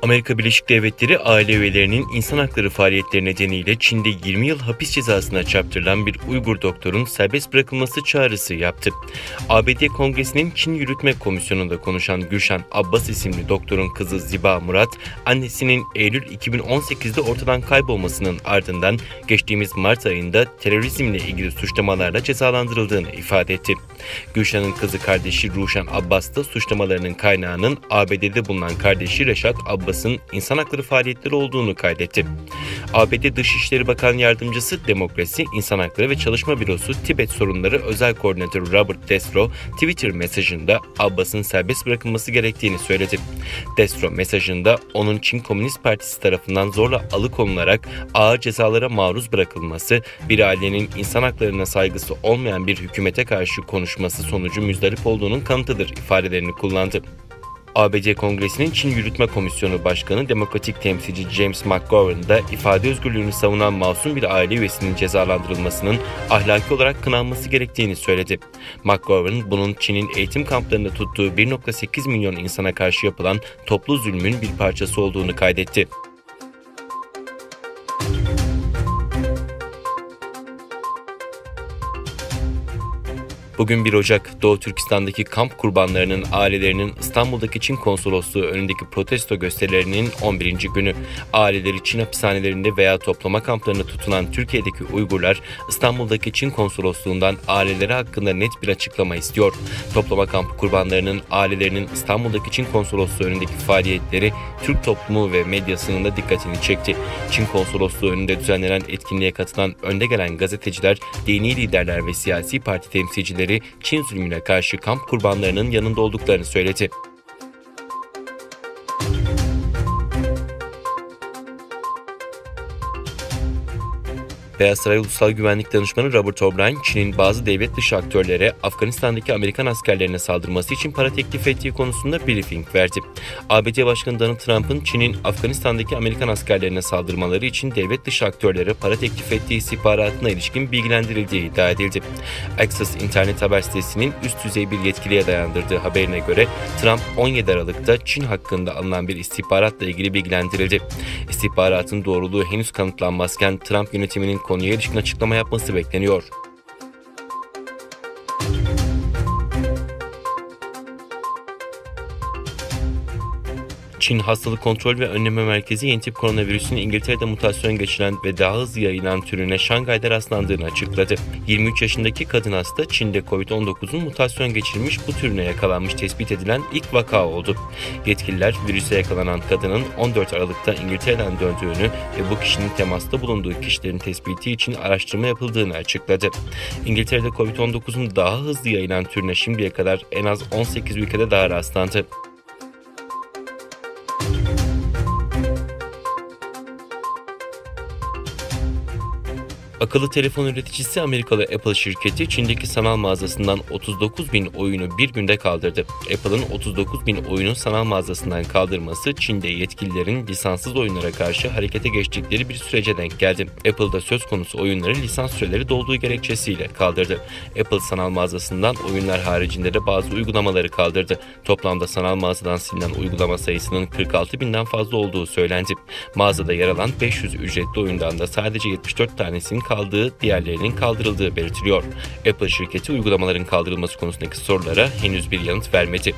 Amerika Birleşik Devletleri aile üyelerinin insan hakları faaliyetleri nedeniyle Çin'de 20 yıl hapis cezasına çarptırılan bir Uygur doktorun serbest bırakılması çağrısı yaptı. ABD Kongresi'nin Çin Yürütme Komisyonu'nda konuşan Gülşen Abbas isimli doktorun kızı Ziba Murat, annesinin Eylül 2018'de ortadan kaybolmasının ardından geçtiğimiz Mart ayında terörizmle ilgili suçlamalarla cezalandırıldığını ifade etti. Gülşen'in kızı kardeşi Ruşen Abbas da suçlamalarının kaynağının ABD'de bulunan kardeşi Reşat Abbas'ın insan hakları faaliyetleri olduğunu kaydetti. ABD Dışişleri Bakan Yardımcısı Demokrasi, İnsan Hakları ve Çalışma Bürosu Tibet Sorunları Özel Koordinatörü Robert Destro, Twitter mesajında Abbas'ın serbest bırakılması gerektiğini söyledi. Destro mesajında onun Çin Komünist Partisi tarafından zorla alıkonularak ağır cezalara maruz bırakılması, bir ailenin insan haklarına saygısı olmayan bir hükümete karşı konuşması sonucu müzdarip olduğunun kanıtıdır ifadelerini kullandı. ABD Kongresi'nin Çin Yürütme Komisyonu Başkanı Demokratik temsilci James McGovern da ifade özgürlüğünü savunan masum bir aile üyesinin cezalandırılmasının ahlaki olarak kınanması gerektiğini söyledi. McGovern, bunun Çin'in eğitim kamplarında tuttuğu 1,8 milyon insana karşı yapılan toplu zulmün bir parçası olduğunu kaydetti. Bugün 1 Ocak, Doğu Türkistan'daki kamp kurbanlarının ailelerinin İstanbul'daki Çin Konsolosluğu önündeki protesto gösterilerinin 11. günü. Aileleri Çin hapishanelerinde veya toplama kamplarında tutulan Türkiye'deki Uygurlar, İstanbul'daki Çin Konsolosluğundan aileleri hakkında net bir açıklama istiyor. Toplama kampı kurbanlarının ailelerinin İstanbul'daki Çin Konsolosluğu önündeki faaliyetleri Türk toplumu ve medyasının da dikkatini çekti. Çin Konsolosluğu önünde düzenlenen etkinliğe katılan önde gelen gazeteciler, dini liderler ve siyasi parti temsilcileri Çin zulmüne karşı kamp kurbanlarının yanında olduklarını söyledi. Beyaz Saray Ulusal Güvenlik Danışmanı Robert O'Brien, Çin'in bazı devlet dışı aktörlere Afganistan'daki Amerikan askerlerine saldırması için para teklif ettiği konusunda briefing verdi. ABD Başkanı Donald Trump'ın Çin'in Afganistan'daki Amerikan askerlerine saldırmaları için devlet dışı aktörlere para teklif ettiği istihbaratına ilişkin bilgilendirildiği iddia edildi. Axios internet haber sitesinin üst düzey bir yetkiliye dayandırdığı haberine göre Trump 17 Aralık'ta Çin hakkında alınan bir istihbaratla ilgili bilgilendirildi. İstihbaratın doğruluğu henüz kanıtlanmazken Trump yönetiminin konuya ilişkin açıklama yapması bekleniyor. Çin Hastalık Kontrol ve Önleme Merkezi yeni tip koronavirüsün İngiltere'de mutasyon geçiren ve daha hızlı yayılan türüne Şangay'da rastlandığını açıkladı. 23 yaşındaki kadın hasta Çin'de COVID-19'un mutasyon geçirmiş bu türüne yakalanmış tespit edilen ilk vaka oldu. Yetkililer virüse yakalanan kadının 14 Aralık'ta İngiltere'den döndüğünü ve bu kişinin temasta bulunduğu kişilerin tespiti için araştırma yapıldığını açıkladı. İngiltere'de COVID-19'un daha hızlı yayılan türüne şimdiye kadar en az 18 ülkede daha rastlandı. Akıllı telefon üreticisi Amerikalı Apple şirketi Çin'deki sanal mağazasından 39.000 oyunu bir günde kaldırdı. Apple'ın 39.000 oyunu sanal mağazasından kaldırması Çin'de yetkililerin lisanssız oyunlara karşı harekete geçtikleri bir sürece denk geldi. Apple'da söz konusu oyunları lisans süreleri dolduğu gerekçesiyle kaldırdı. Apple sanal mağazasından oyunlar haricinde de bazı uygulamaları kaldırdı. Toplamda sanal mağazadan silinen uygulama sayısının 46.000'den fazla olduğu söylendi. Mağazada yer alan 500 ücretli oyundan da sadece 74 tanesinin kaldığı, diğerlerinin kaldırıldığı belirtiliyor. Apple şirketi uygulamaların kaldırılması konusundaki sorulara henüz bir yanıt vermedi.